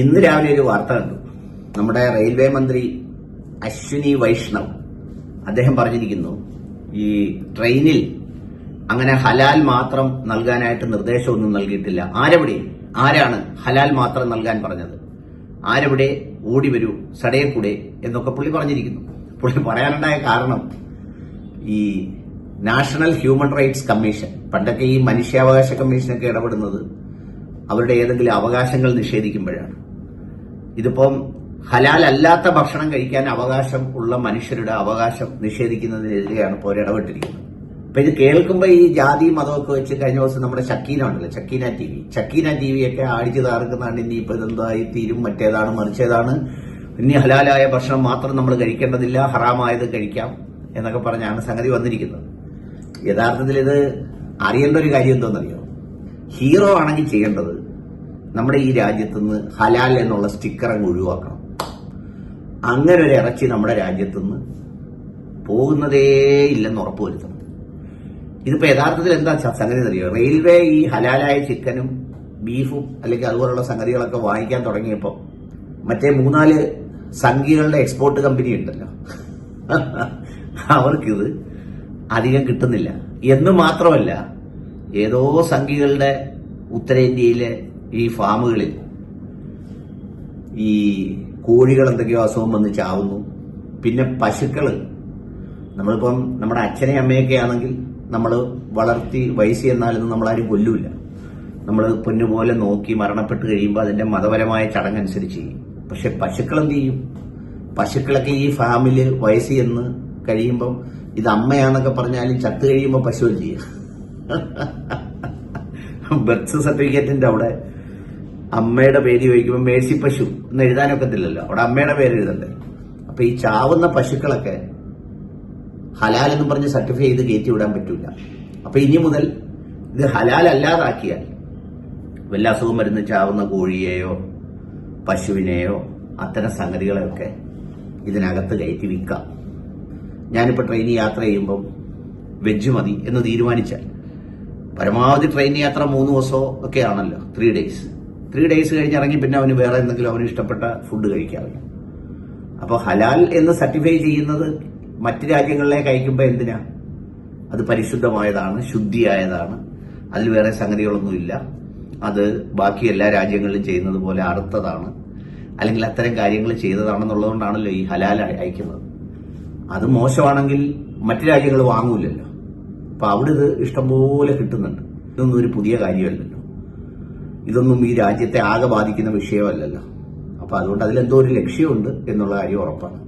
ഇന്ന് രാവിലെ ഒരു വാർത്ത കണ്ടു. നമ്മുടെ റെയിൽവേ മന്ത്രി അശ്വിനി വൈഷ്ണവ് അദ്ദേഹം പറഞ്ഞിരിക്കുന്നു, ഈ ട്രെയിനിൽ അങ്ങനെ ഹലാൽ മാത്രം നൽകാനായിട്ട് നിർദ്ദേശമൊന്നും നൽകിയിട്ടില്ല. ആരാണ് ഹലാൽ മാത്രം നൽകാൻ പറഞ്ഞത്? ആരെവിടെ ഓടി വരൂ സടയെക്കൂടെ എന്നൊക്കെ പുള്ളി പറഞ്ഞിരിക്കുന്നു. പുള്ളി പറയാനുണ്ടായ കാരണം, ഈ നാഷണൽ ഹ്യൂമൻ റൈറ്റ്സ് കമ്മീഷൻ, പണ്ടൊക്കെ ഈ മനുഷ്യാവകാശ കമ്മീഷനൊക്കെ ഇടപെടുന്നത് അവരുടെ ഏതെങ്കിലും അവകാശങ്ങൾ നിഷേധിക്കുമ്പോഴാണ്. ഇതിപ്പം ഹലാൽ അല്ലാത്ത ഭക്ഷണം കഴിക്കാൻ അവകാശം ഉള്ള മനുഷ്യരുടെ അവകാശം നിഷേധിക്കുന്നതിനെതിരെയാണ് ഇപ്പോൾ ഇടപെട്ടിരിക്കുന്നത്. അപ്പൊ ഇത് കേൾക്കുമ്പോൾ ഈ ജാതി മതമൊക്കെ വെച്ച് കഴിഞ്ഞ ദിവസം നമ്മുടെ ചക്കീന ഉണ്ടല്ലോ, ചക്കീന ടി വി ഒക്കെ അടിച്ചു താർക്കുന്നതാണ്. ഇനിയിപ്പോ ഇതെന്തായി തീരും, മറ്റേതാണ് മറിച്ചേതാണ്, ഇനി ഹലാലായ ഭക്ഷണം മാത്രം നമ്മൾ കഴിക്കേണ്ടതില്ല, ഹറാമായത് കഴിക്കാം എന്നൊക്കെ പറഞ്ഞാണ് സംഗതി വന്നിരിക്കുന്നത്. യഥാർത്ഥത്തിൽ ഇത് അറിയേണ്ട ഒരു കാര്യം എന്തോന്നറിയോ? ഹീറോ ആണെങ്കിൽ ചെയ്യേണ്ടത് നമ്മുടെ ഈ രാജ്യത്തുനിന്ന് ഹലാൽ എന്നുള്ള സ്റ്റിക്കർ അങ്ങ് ഒഴിവാക്കണം. അങ്ങനെ ഒരു ഇറച്ചി നമ്മുടെ രാജ്യത്തുനിന്ന് പോകുന്നതേ ഇല്ലെന്ന് ഉറപ്പുവരുത്തണം. ഇതിപ്പോ യഥാർത്ഥത്തിൽ എന്താ സംഗതി അറിയോ? റെയിൽവേ ഈ ഹലാലായ ചിക്കനും ബീഫും അല്ലെങ്കിൽ അതുപോലുള്ള സംഗതികളൊക്കെ വാങ്ങിക്കാൻ തുടങ്ങിയപ്പോൾ മറ്റേ 3-4 സംഘികളുടെ എക്സ്പോർട്ട് കമ്പനി ഉണ്ടല്ലോ, അവർക്കിത് അധികം കിട്ടുന്നില്ല എന്ന് മാത്രമല്ല, ഏതോ സംഘികളുടെ ഉത്തരേന്ത്യയിലെ ഈ ഫാമുകളിൽ ഈ കോഴികൾ എന്തൊക്കെയോ അസുഖം വന്ന് ചാവുന്നു. പിന്നെ പശുക്കള്, നമ്മളിപ്പം നമ്മുടെ അച്ഛനെ അമ്മയൊക്കെ ആണെങ്കിൽ നമ്മൾ വളർത്തി വയസ്സി എന്നാലൊന്നും നമ്മളാരും കൊല്ലൂല. നമ്മൾ പൊന്നുപോലെ നോക്കി മരണപ്പെട്ട് കഴിയുമ്പോൾ അതിന്റെ മതപരമായ ചടങ്ങനുസരിച്ച് ചെയ്യും. പക്ഷെ പശുക്കൾ എന്ത് ചെയ്യും? പശുക്കളൊക്കെ ഈ ഫാമില് വയസ്സി എന്ന് കഴിയുമ്പം ഇത് അമ്മയാന്നൊക്കെ പറഞ്ഞാലും ചത്തു കഴിയുമ്പോൾ പശു എന്ത് ചെയ്യും? ബർത്ത് സർട്ടിഫിക്കറ്റിന്റെ അവിടെ അമ്മയുടെ പേര് ചോദിക്കുമ്പോൾ മേഴ്സി പശു എന്ന് എഴുതാനൊക്കത്തില്ലല്ലോ, അവിടെ അമ്മയുടെ പേര് എഴുതണ്ടേ. അപ്പൊ ഈ ചാവുന്ന പശുക്കളൊക്കെ ഹലാൽ എന്ന് പറഞ്ഞ് സർട്ടിഫൈ ചെയ്ത് കയറ്റി വിടാൻ പറ്റൂല. അപ്പൊ ഇനി മുതൽ ഇത് ഹലാൽ അല്ലാതാക്കിയാൽ വല്ല അസുഖം വരുന്ന ചാവുന്ന കോഴിയെയോ പശുവിനെയോ അത്തരം സംഗതികളെയൊക്കെ ഇതിനകത്ത് കയറ്റി വിൽക്കാം. ഞാനിപ്പോൾ ട്രെയിനിൽ യാത്ര ചെയ്യുമ്പം വെജ് മതി എന്ന് തീരുമാനിച്ചാൽ, പരമാവധി ട്രെയിൻ യാത്ര 3 ദിവസമോ ഒക്കെ ആണല്ലോ, 3 days. 3 days കഴിഞ്ഞിറങ്ങി പിന്നെ അവന് വേറെ എന്തെങ്കിലും അവന് ഇഷ്ടപ്പെട്ട ഫുഡ് കഴിക്കാമല്ലോ. അപ്പോൾ ഹലാൽ എന്ന് സർട്ടിഫൈ ചെയ്യുന്നത് മറ്റ് രാജ്യങ്ങളിലേക്ക് അയക്കുമ്പോൾ എന്തിനാ? അത് പരിശുദ്ധമായതാണ്, ശുദ്ധിയായതാണ്, അതിൽ വേറെ സംഗതികളൊന്നുമില്ല, അത് ബാക്കി എല്ലാ രാജ്യങ്ങളിലും ചെയ്യുന്നത് പോലെ അറുത്തതാണ്, അല്ലെങ്കിൽ അത്തരം കാര്യങ്ങൾ ചെയ്തതാണെന്നുള്ളതുകൊണ്ടാണല്ലോ ഈ ഹലാൽ അയക്കുന്നത്. അത് മോശമാണെങ്കിൽ മറ്റു രാജ്യങ്ങൾ വാങ്ങൂലല്ലോ. അപ്പൊ അവിടെ ഇത് ഇഷ്ടംപോലെ കിട്ടുന്നുണ്ട്. ഇതൊന്നും ഒരു പുതിയ കാര്യമല്ലല്ലോ, ഇതൊന്നും ഈ രാജ്യത്തെ ആകെ ബാധിക്കുന്ന വിഷയമല്ലല്ലോ. അപ്പൊ അതുകൊണ്ട് അതിലെന്തോ ഒരു ലക്ഷ്യമുണ്ട് എന്നുള്ള കാര്യം ഉറപ്പാണ്.